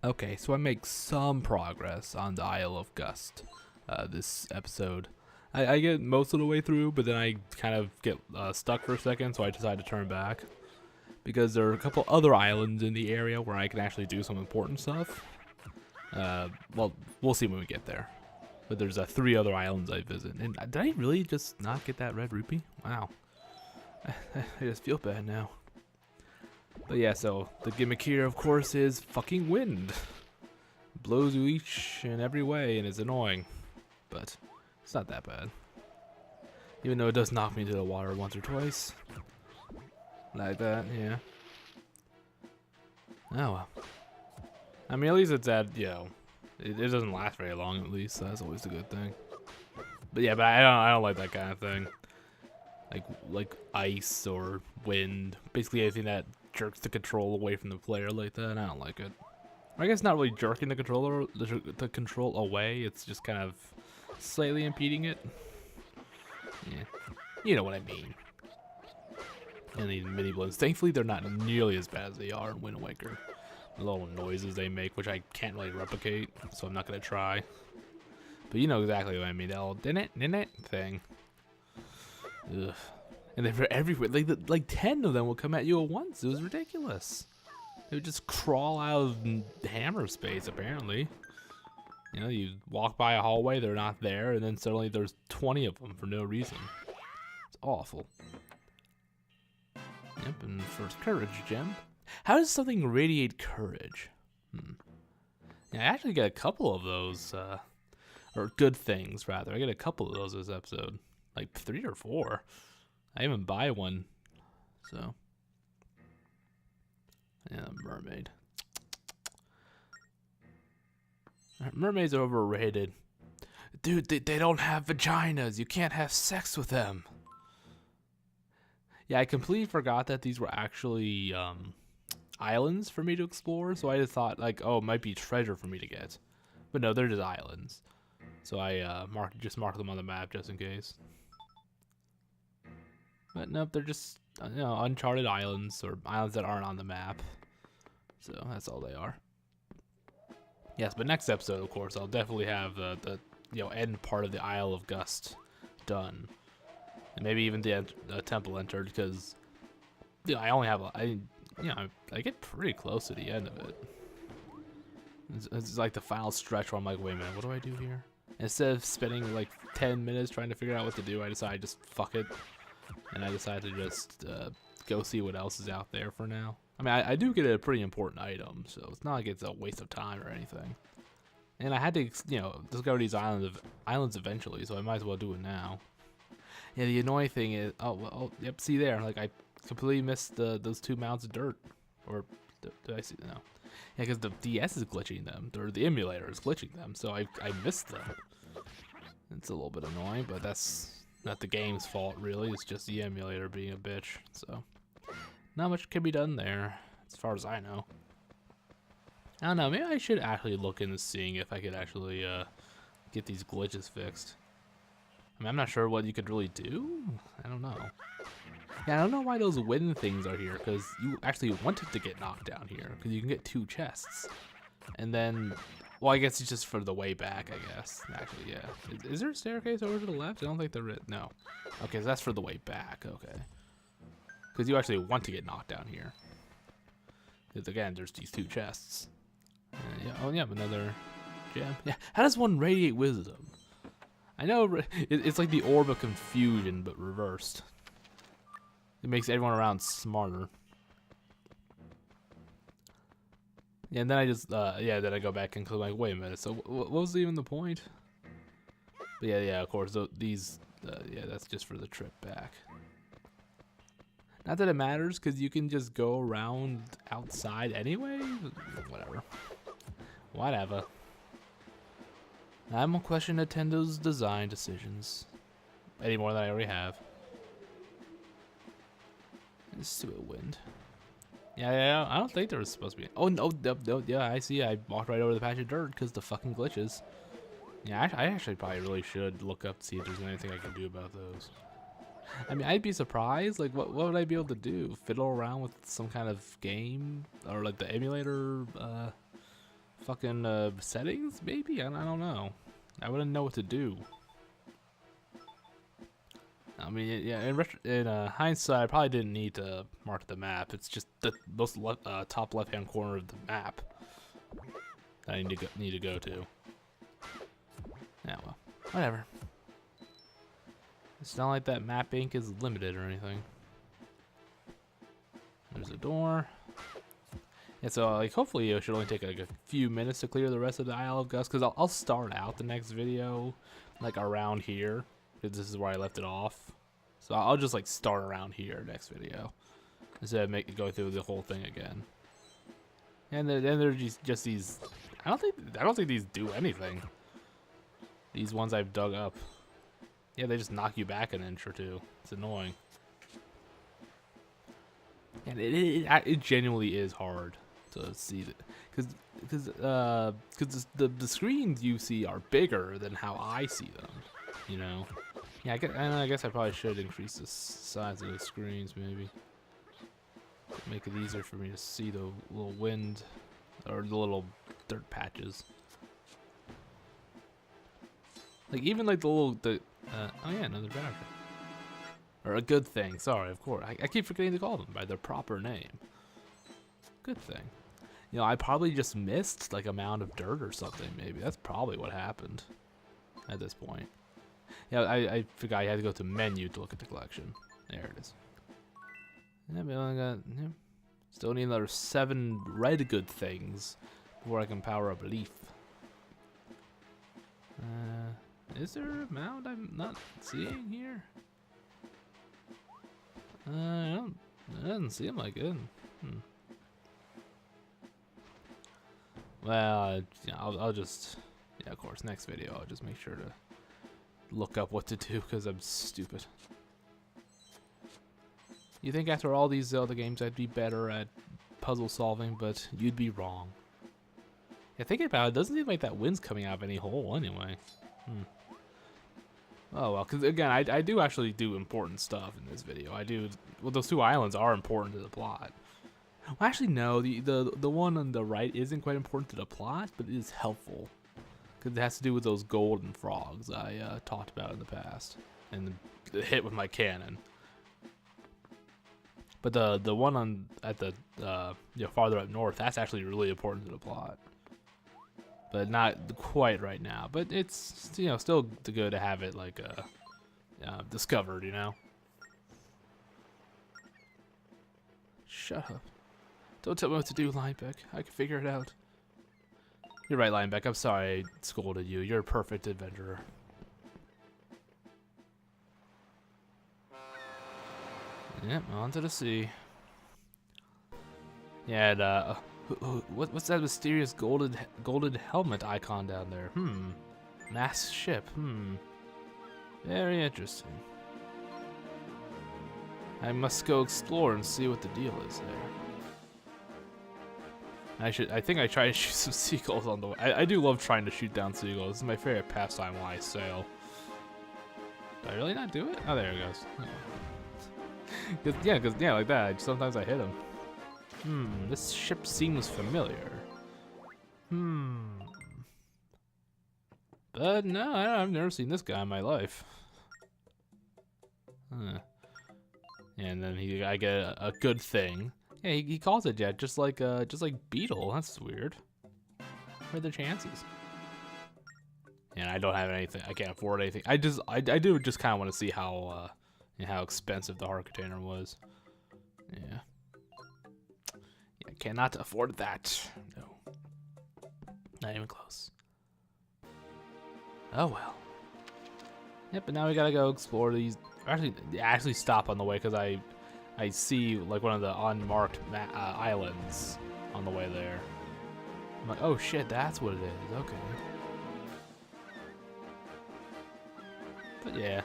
Okay, so I make some progress on the Isle of Gust this episode. I get most of the way through, but then I kind of get stuck for a second, so I decide to turn back. Because there are a couple other islands in the area where I can actually do some important stuff. Well, we'll see when we get there. But there's 3 other islands I visit. And did I really just not get that red rupee? Wow. I just feel bad now. But yeah, so the gimmick here, of course, is fucking wind. Blows you each and every way, and it's annoying. But it's not that bad. Even though it does knock me into the water once or twice. Like that, yeah. Oh well. I mean, at least it's at, it doesn't last very long, at least. So that's always a good thing. But yeah, but I don't like that kind of thing. Like ice or wind. Basically anything that jerks the control away from the player like that. I don't like it. I guess not really jerking the control away. It's just kind of slightly impeding it. Yeah, you know what I mean. And these mini blends, thankfully, they're not nearly as bad as they are in Wind Waker. The little noises they make, which I can't really replicate, so I'm not gonna try. But you know exactly what I mean. That little din it thing. Ugh. And they're everywhere. Like 10 of them will come at you at once. It was ridiculous. They would just crawl out of hammer space, apparently. You know, you walk by a hallway, they're not there, and then suddenly there's 20 of them for no reason. It's awful. Yep, and first courage gem. How does something radiate courage? Yeah, I actually get a couple of those, or good things, rather. I get a couple of those this episode. Like 3 or 4. I even buy one, so. Yeah, mermaid. Mermaids are overrated. Dude, they don't have vaginas. You can't have sex with them. Yeah, I completely forgot that these were actually islands for me to explore. So I just thought, like, oh, it might be treasure for me to get. But no, they're just islands. So I just marked them on the map just in case. But nope, they're just uncharted islands or islands that aren't on the map. So that's all they are. Yes, but next episode, of course, I'll definitely have the end part of the Isle of Gust done, and maybe even the temple entered, because I only have I get pretty close to the end of it. It's like the final stretch where I'm like, wait a minute, what do I do here? Instead of spending like 10 minutes trying to figure out what to do, I decided just fuck it, and I decided to just go see what else is out there for now. I mean, I do get a pretty important item, so it's not like it's a waste of time or anything. And I had to, discover these islands eventually, so I might as well do it now. Yeah, the annoying thing is, yep, see there, like I completely missed those 2 mounds of dirt, or did I see? No, yeah, because the DS is glitching them, or the emulator is glitching them, so I missed them. It's a little bit annoying, but that's not the game's fault really. It's just the emulator being a bitch. So. Not much can be done there, as far as I know. I don't know, maybe I should actually look into seeing if I could actually get these glitches fixed. I mean, I'm not sure what you could really do. I don't know. Yeah, I don't know why those wind things are here, because you actually wanted to get knocked down here, because you can get 2 chests. And then, well, I guess it's just for the way back, I guess. Actually, yeah. Is there a staircase over to the left? I don't think there is. No. Okay, so that's for the way back. Okay. Because you actually want to get knocked down here. Because again, there's these 2 chests. Yeah, oh yeah, another gem. Yeah, how does one radiate wisdom? I know it's like the orb of confusion, but reversed. It makes everyone around smarter. Yeah, and then I just, then I go back and click like, wait a minute, so what was even the point? But yeah, of course, these, that's just for the trip back. Not that it matters, because you can just go around outside anyway. Whatever. I won't question Nintendo's design decisions any more than I already have. Stupid wind. Yeah, I don't think there was supposed to be. Oh, no, yeah, I see. I walked right over the patch of dirt because the fucking glitches. Yeah, I actually probably really should look up to see if there's anything I can do about those. I mean, I'd be surprised. Like, what would I be able to do? Fiddle around with some kind of game? Or, like, the emulator fucking settings, maybe? I don't know. I wouldn't know what to do. I mean, yeah, in hindsight, I probably didn't need to mark the map. It's just the most top left-hand corner of the map that I need to go to. Yeah, well, whatever. It's not like that map ink is limited or anything. There's a door. Yeah, so like hopefully it should only take like a few minutes to clear the rest of the Isle of Gust, because I'll start out the next video like around here, because this is where I left it off. So I'll just like start around here next video instead of go through the whole thing again. And then there's just these. I don't think these do anything. These ones I've dug up. Yeah, they just knock you back an inch or two. It's annoying. And it genuinely is hard to see that, because the screens you see are bigger than how I see them. You know. Yeah, I guess I probably should increase the size of the screens, maybe. Make it easier for me to see the little wind, or the little dirt patches. Like, even like oh yeah, another battery. Or a good thing, sorry, of course. I keep forgetting to call them by their proper name. Good thing. You know, I probably just missed like a mound of dirt or something, maybe. That's probably what happened at this point. Yeah, I forgot I had to go to menu to look at the collection. There it is. Yeah, we only got, yeah. Still need another 7 red good things before I can power up Leaf. Is there a mound I'm not seeing here? It doesn't seem like it. Well, yeah, I'll just, yeah, of course, next video I'll just make sure to look up what to do, because I'm stupid. You think after all these Zelda games I'd be better at puzzle solving, but you'd be wrong. Yeah, thinking about it, doesn't seem like that wind's coming out of any hole anyway. Oh well, because again, I do actually do important stuff in this video. I do, well, those 2 islands are important to the plot. Well, actually no, the one on the right isn't quite important to the plot, but it is helpful. Because it has to do with those golden frogs I talked about in the past, and the hit with my cannon. But the one on at the farther up north, that's actually really important to the plot. But not quite right now. But it's still good to have it like discovered, you know. Shut up! Don't tell me what to do, Linebeck. I can figure it out. You're right, Linebeck. I'm sorry I scolded you. You're a perfect adventurer. Yep, on to the sea. Yeah, and, what's that mysterious golden helmet icon down there? Mass ship. Very interesting. I must go explore and see what the deal is there. I think I try to shoot some seagulls on the way. I do love trying to shoot down seagulls. This is my favorite pastime while I sail. Did I really not do it? Oh, there it goes. Cause yeah, like that. Sometimes I hit them. This ship seems familiar. But no, I've never seen this guy in my life. And then I get a good thing. Yeah, he calls it jet, just like Beetle. That's weird. What are the chances? And I don't have anything. I can't afford anything. I do just kind of want to see how expensive the heart container was. Yeah. I cannot afford that. No. Not even close. Oh well. Yep, but now we gotta go explore these. Actually stop on the way, because I see like one of the unmarked islands on the way there. I'm like, oh shit, that's what it is. Okay. But yeah.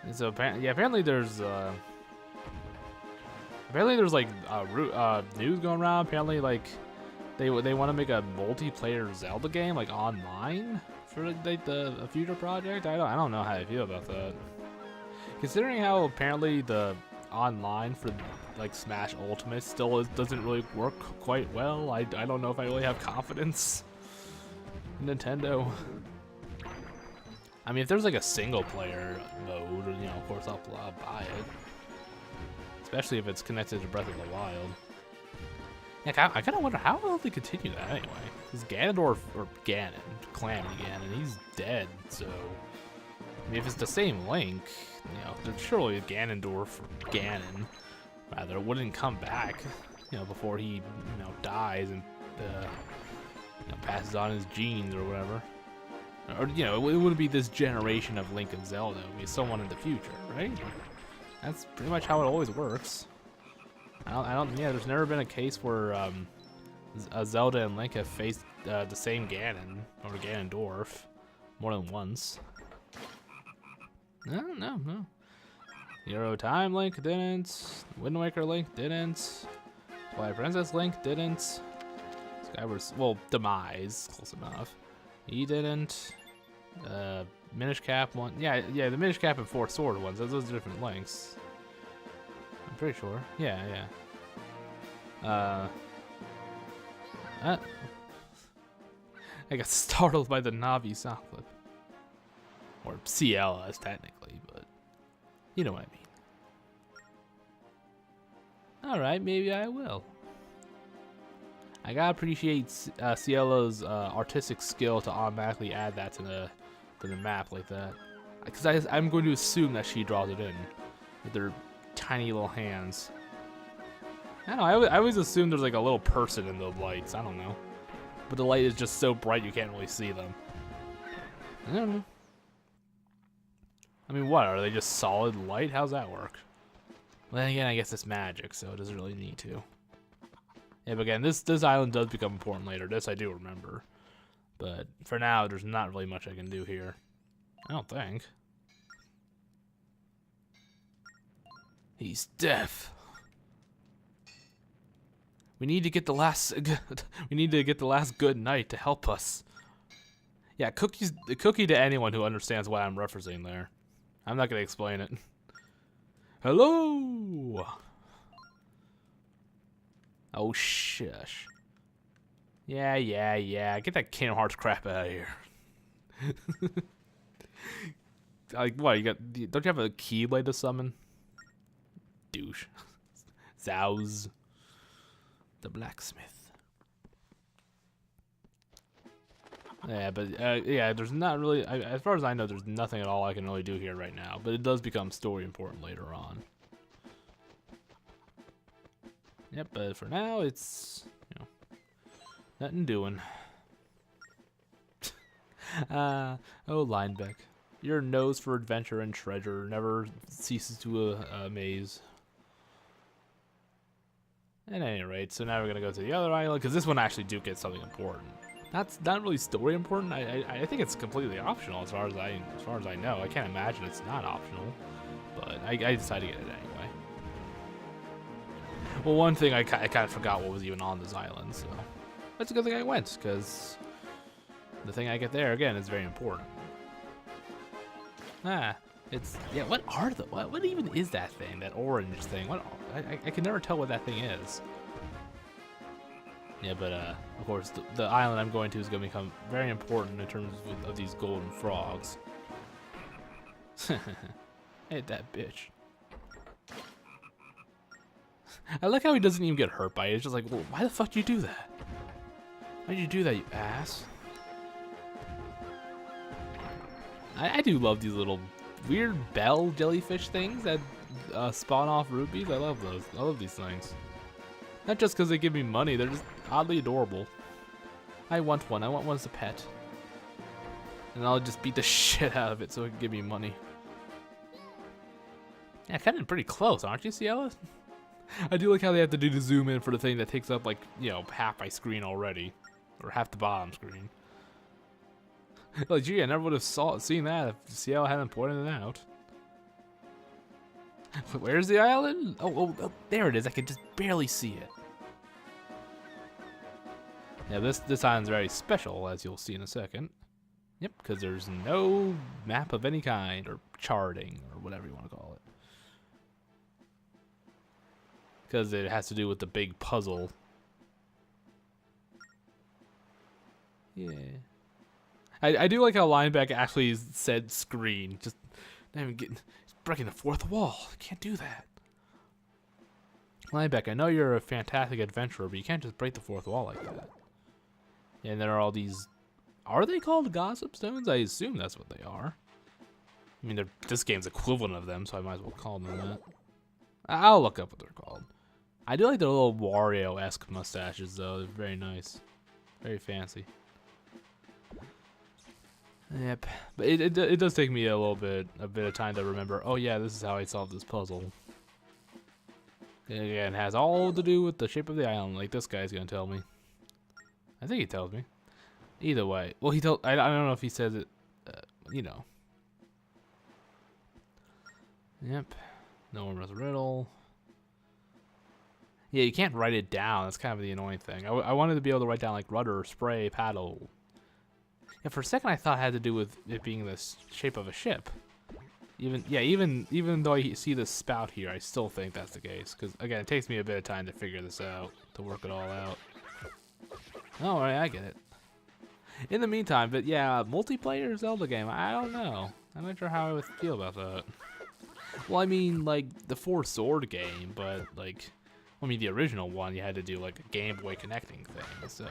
And so apparently there's like news going around. Apparently like they want to make a multiplayer Zelda game like online for like a future project. I don't know how I feel about that. Considering how apparently the online for like Smash Ultimate still doesn't really work quite well. I don't know if I really have confidence in Nintendo. I mean, if there's like a single player mode, you know, of course I'll buy it. Especially if it's connected to Breath of the Wild. Yeah, I kind of wonder how will they continue that anyway? Because Ganondorf, or Ganon, Calamity Ganon, he's dead, so... I mean, if it's the same Link, you know, then surely Ganondorf, or Ganon, rather, wouldn't come back, you know, before he, you know, dies and, you know, passes on his genes or whatever. Or, you know, it wouldn't be this generation of Link and Zelda, it would be someone in the future, right? That's pretty much how it always works. Yeah, there's never been a case where Zelda and Link have faced the same Ganon, or Ganondorf, more than once. No. Hero Time Link didn't. Wind Waker Link didn't. Twilight Princess Link didn't. Skyward, well, Demise, close enough. He didn't. Minish Cap one. Yeah, the Minish Cap and Four Sword ones. Those are different links. I'm pretty sure. Yeah. I got startled by the Navi sound clip. Or CLS technically, but you know what I mean. Alright, maybe I will. I gotta appreciate Cielo's artistic skill to automatically add that to the map like that. Because I'm going to assume that she draws it in with their tiny little hands. I don't know, I always assume there's like a little person in the lights, I don't know. But the light is just so bright you can't really see them. I don't know. I mean, what, are they just solid light? How's that work? Well, then again, I guess it's magic, so it doesn't really need to. Yeah, but again, this island does become important later. This I do remember. But for now, there's not really much I can do here. I don't think. He's deaf. We need to get the last good knight to help us. Yeah, cookie to anyone who understands what I'm referencing there. I'm not gonna explain it. Hello. Oh shush. Yeah. Get that Kingdom Hearts crap out of here. Like what? Don't you have a Keyblade to summon? Douche. Zows. The blacksmith. Yeah, but yeah, there's not really, as far as I know, there's nothing at all I can really do here right now. But it does become story important later on. Yep, but for now, it's, you know, nothing doing. Oh, Linebeck. Your nose for adventure and treasure never ceases to amaze. At any rate, so now we're gonna go to the other island, because this one actually do get something important. That's not really story important. I think it's completely optional as far as I know. I can't imagine it's not optional, but I decided to get it anyway. Well, one thing I kind of forgot what was even on this island, so that's a good thing I went, because the thing I get there again is very important. It's what even is that thing? That orange thing? What? I can never tell what that thing is. Yeah, but of course the island I'm going to is going to become very important in terms of these golden frogs. Ain't that bitch. I like how he doesn't even get hurt by it. It's just like, well, why the fuck did you do that? Why did you do that, you ass? I do love these little weird bell jellyfish things that spawn off rupees. I love those. I love these things. Not just because they give me money, they're just oddly adorable. I want one. I want one as a pet. And I'll just beat the shit out of it so it can give me money. Yeah, kind of pretty close, aren't you, Ciela? I do like how they have to do the zoom in for the thing that takes up, like, you know, half my screen already. Or half the bottom screen. Like, gee, I never would have seen that if Ciela hadn't pointed it out. Where's the island? Oh, there it is. I can just barely see it. Yeah, this island's very special, as you'll see in a second. Yep, because there's no map of any kind, or charting, or whatever you want to call it. because it has to do with the big puzzle. Yeah. I do like how Lineback actually said screen. Just not even getting, breaking the fourth wall. You can't do that. Lineback, I know you're a fantastic adventurer, but you can't just break the fourth wall like that. And there are all these... Are they called gossip stones? I assume that's what they are. I mean, this game's equivalent of them, so I might as well call them that. I'll look up what they're called. I do like their little Wario-esque mustaches, though. They're very nice. Very fancy. Yep. But it does take me a bit of time to remember, oh yeah, this is how I solved this puzzle. And again, it has all to do with the shape of the island, like this guy's gonna tell me. I think he tells me. Either way. Well, I don't know if he says it, you know. Yep. No one was a riddle. Yeah, you can't write it down. That's kind of the annoying thing. I wanted to be able to write down like rudder, spray, paddle. And for a second I thought it had to do with it being the shape of a ship. Even though I see this spout here, I still think that's the case. Because, again, it takes me a bit of time to figure this out, to work it all out. Oh, right, I get it. In the meantime, but yeah, multiplayer Zelda game, I don't know. I'm not sure how I would feel about that. Well, I mean, like, the Four Sword game, but, like, I mean, the original one, you had to do, like, a Game Boy connecting thing, so...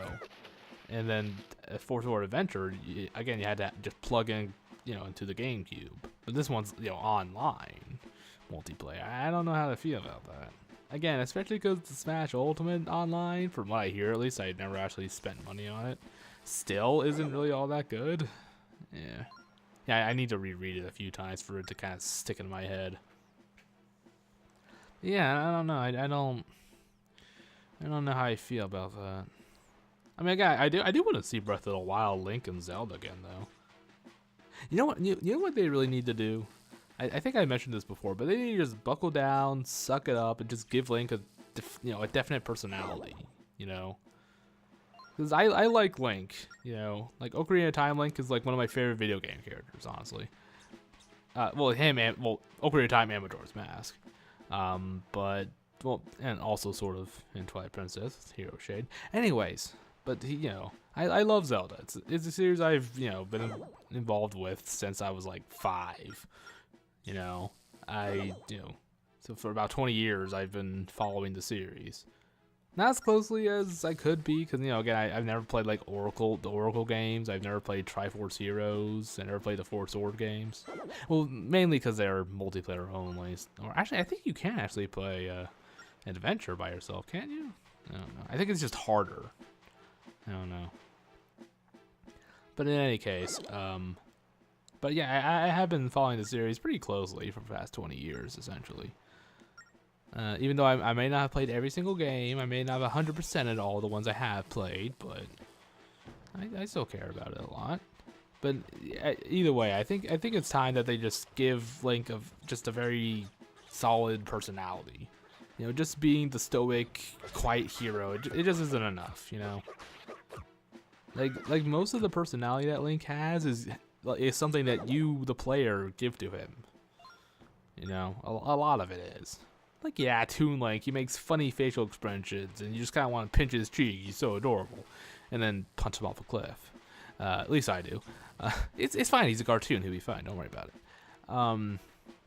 And then a Four Sword Adventure, again, you had to just plug in, you know, into the GameCube. But this one's, you know, online multiplayer. I don't know how to feel about that. Again, especially because the Smash Ultimate online, from what I hear at least, I never actually spent money on it, still isn't really all that good. Yeah. Yeah, I need to reread it a few times for it to kind of stick in my head. Yeah, I don't know. I don't know how I feel about that. I mean, again, I do want to see Breath of the Wild, Link, and Zelda again, though. You know what? You know what they really need to do? I think I mentioned this before, but they need to just buckle down, suck it up, and just give Link a definite personality. You know, because I like Link. You know, like Ocarina of Time Link is like one of my favorite video game characters, honestly. Well, him and Ocarina of Time and Majora's Mask. But well, and also sort of in Twilight Princess, Hero Shade. Anyways. But you know, I love Zelda. It's a series I've been involved with since I was like 5. You know, so for about 20 years I've been following the series. Not as closely as I could be, because again I've never played like the Oracle games. I've never played Triforce Heroes. I never played the Four Sword games. Well, mainly because they're multiplayer only. Or actually, I think you can actually play an adventure by yourself, can't you? I don't know. I think it's just harder. I don't know. But in any case, but yeah, I have been following the series pretty closely for the past 20 years, essentially. Even though I may not have played every single game, I may not have 100%ed all the ones I have played, but I still care about it a lot. But either way, I think it's time that they just give Link just a very solid personality. You know, just being the stoic, quiet hero, it just isn't enough, you know? Like most of the personality that Link has is something that you, the player, give to him. You know, a lot of it is. Like, yeah, Toon Link, he makes funny facial expressions, and you just kind of want to pinch his cheek, he's so adorable, and then punch him off a cliff. At least I do. It's fine, he's a cartoon, he'll be fine, don't worry about it.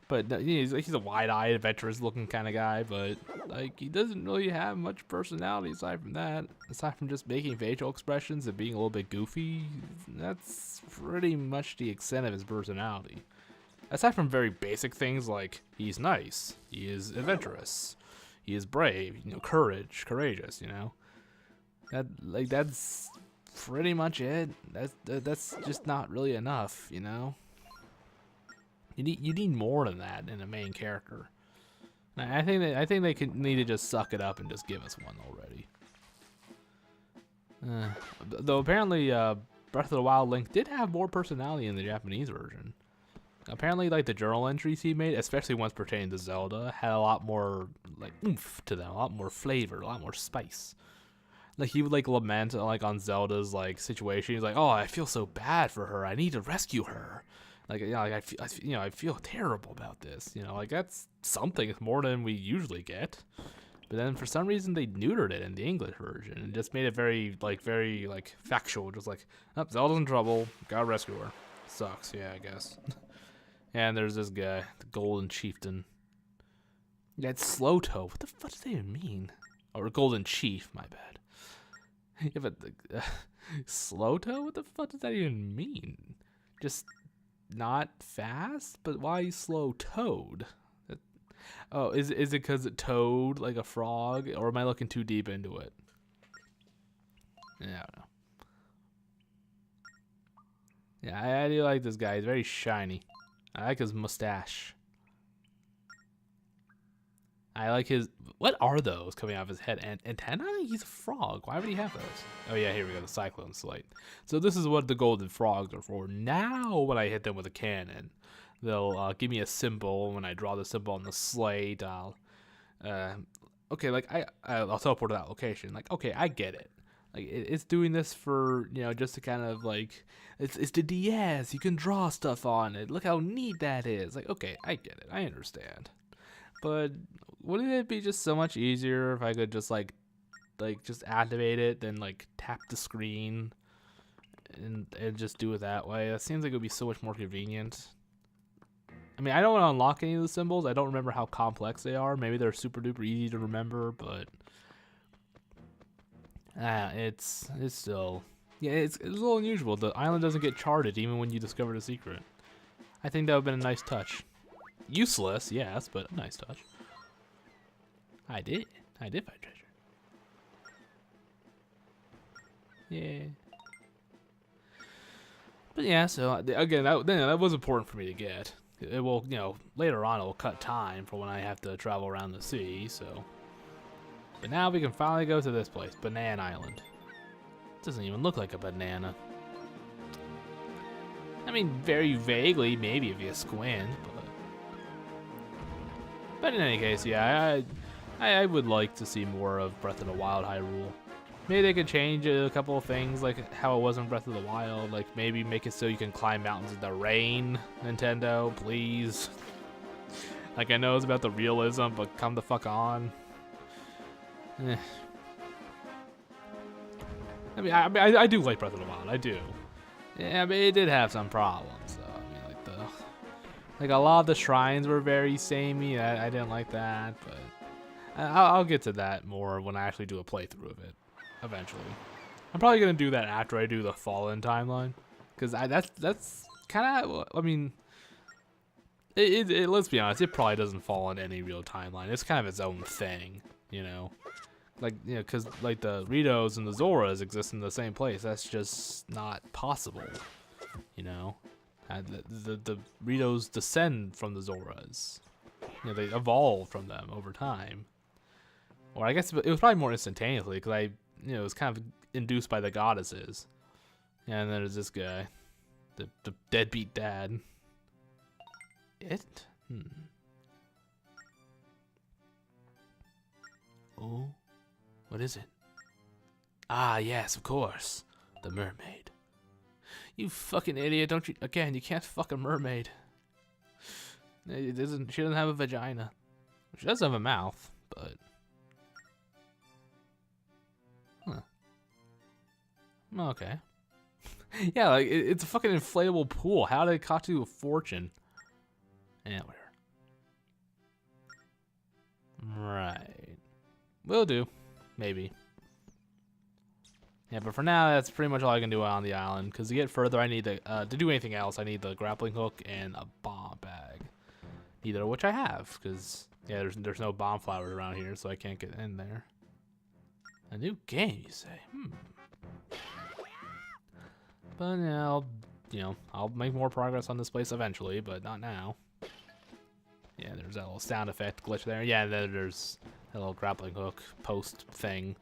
But he's a wide-eyed, adventurous-looking kind of guy, but like he doesn't really have much personality aside from that. Aside from just making facial expressions and being a little bit goofy, that's pretty much the extent of his personality. Aside from very basic things like he's nice, he is adventurous, he is brave, courageous, that's pretty much it. That's just not really enough, you know. You need more than that in a main character. I think they need to just suck it up and just give us one already. Though apparently Breath of the Wild Link did have more personality in the Japanese version. Apparently, like the journal entries he made, especially ones pertaining to Zelda, had a lot more like oomph to them, a lot more flavor, a lot more spice. Like he would like lament like on Zelda's like situation. He's like, "Oh, I feel so bad for her. I need to rescue her." Like, I feel terrible about this. Like that's something. It's more than we usually get. But then for some reason they neutered it in the English version and just made it very factual. Just like, oh, Zelda's in trouble. Gotta rescue her. Sucks, yeah, I guess. And there's this guy, the Golden Chieftain. Yeah, it's Slow Toe. What the fuck does that even mean? Or Golden Chief, my bad. Yeah, but Slow Toe? What the fuck does that even mean? Just not fast? But why slow-toed? Oh, is it because it toed like a frog? Or am I looking too deep into it? Yeah, I don't know. Yeah, I do like this guy. He's very shiny. I like his mustache. I like his... What are those coming out of his head? Antenna? He's a frog. Why would he have those? Oh, yeah, here we go. The Cyclone Slate. So this is what the golden frogs are for. Now when I hit them with a cannon, they'll give me a symbol. When I draw the symbol on the slate, I'll... okay, like, I'll teleport to that location. Like, okay, I get it. Like, it's doing this for, you know, just to kind of, like... It's the DS. You can draw stuff on it. Look how neat that is. Like, okay, I get it. I understand. But wouldn't it be just so much easier if I could just like just activate it, then like tap the screen and just do it that way? That seems like it would be so much more convenient. I mean, I don't want to unlock any of the symbols. I don't remember how complex they are. Maybe they're super duper easy to remember, but it's still, yeah, it's a little unusual. The island doesn't get charted even when you discover the secret. I think that would have been a nice touch. Useless, yes, but a nice touch. I did find treasure. Yeah. But yeah, so again, that was important for me to get. It will, you know, later on it will cut time for when I have to travel around the sea, so. But now we can finally go to this place, Banana Island. It doesn't even look like a banana. I mean, very vaguely, maybe if you squint, but in any case, yeah, I would like to see more of Breath of the Wild Hyrule. Maybe they could change a couple of things, like how it was in Breath of the Wild. Like maybe make it so you can climb mountains in the rain, Nintendo, please. Like I know it's about the realism, but come the fuck on. I mean, I do like Breath of the Wild, I do. Yeah, but it did have some problems, though. I mean, like a lot of the shrines were very samey. I didn't like that, but I'll get to that more when I actually do a playthrough of it eventually. I'm probably gonna do that after I do the Fallen timeline, because that's kind of, I mean, let's be honest, it probably doesn't fall in any real timeline. It's kind of its own thing, you know. Like, you know, because like the Ritos and the Zoras exist in the same place. That's just not possible, you know. The Ritos descend from the Zoras. You know, they evolve from them over time. Or I guess it was probably more instantaneously, because it was kind of induced by the goddesses. And then there's this guy, the deadbeat dad. Oh, what is it? Ah, yes, of course, the mermaid. You fucking idiot! Don't you? Again, you can't fuck a mermaid. She doesn't have a vagina. She does have a mouth, but. Huh. Okay. Yeah, like it's a fucking inflatable pool. How did it cost you a fortune? Yeah, whatever. Right. Will do. Maybe. Yeah, but for now, that's pretty much all I can do on the island. Because to get further, I need to do anything else, I need the grappling hook and a bomb bag. Neither of which I have, because yeah, there's no bomb flowers around here, so I can't get in there. A new game, you say? But yeah, I'll make more progress on this place eventually, but not now. Yeah, there's that little sound effect glitch there. Yeah, then there's that little grappling hook post thing.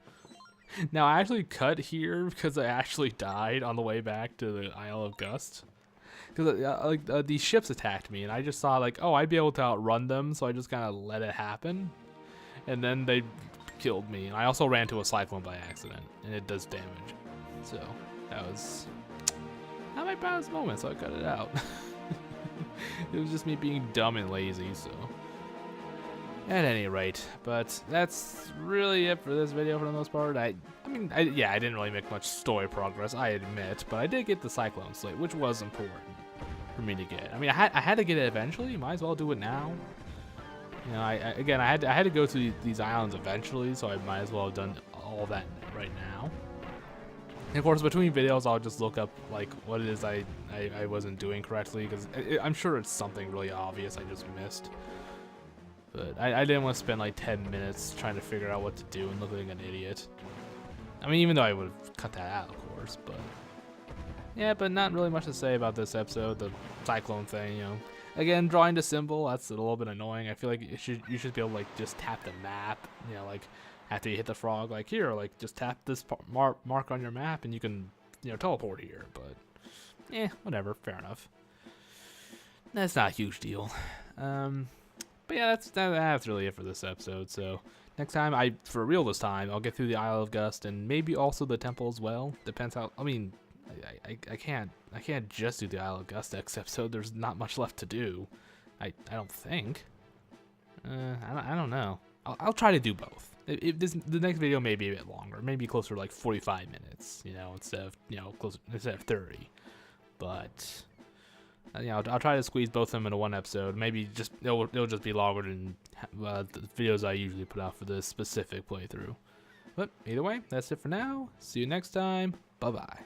Now, I actually cut here because I actually died on the way back to the Isle of Gust. Because these ships attacked me, and I just saw, like, oh, I'd be able to outrun them, so I just kind of let it happen. And then they killed me. And I also ran to a cyclone by accident, and it does damage. So, that was not my proudest moment, so I cut it out. It was just me being dumb and lazy, so. At any rate, but that's really it for this video for the most part. I didn't really make much story progress, I admit, but I did get the Cyclone Slate, which was important for me to get. I mean, I had to get it eventually. Might as well do it now. You know, I had to go to these islands eventually, so I might as well have done all that right now. And of course, between videos, I'll just look up like what it is I wasn't doing correctly, because I'm sure it's something really obvious I just missed. But I didn't want to spend like 10 minutes trying to figure out what to do and look like an idiot. I mean, even though I would have cut that out, of course, but yeah, but not really much to say about this episode. The cyclone thing, you know. Again, drawing the symbol, that's a little bit annoying. I feel like you should be able to like just tap the map, you know, like after you hit the frog, like here, like just tap this mark on your map and you can, you know, teleport here. But yeah, whatever, fair enough. That's not a huge deal. But yeah, that's really it for this episode. So next time, for real this time, I'll get through the Isle of Gust and maybe also the temple as well. Depends how. I mean, I can't just do the Isle of Gust next episode. There's not much left to do. I don't think. I don't know. I'll try to do both. The next video may be a bit longer, maybe closer to like 45 minutes, you know, instead of 30. But you know, I'll try to squeeze both of them into one episode. Maybe it'll just be longer than the videos I usually put out for this specific playthrough. But either way, that's it for now. See you next time. Bye bye.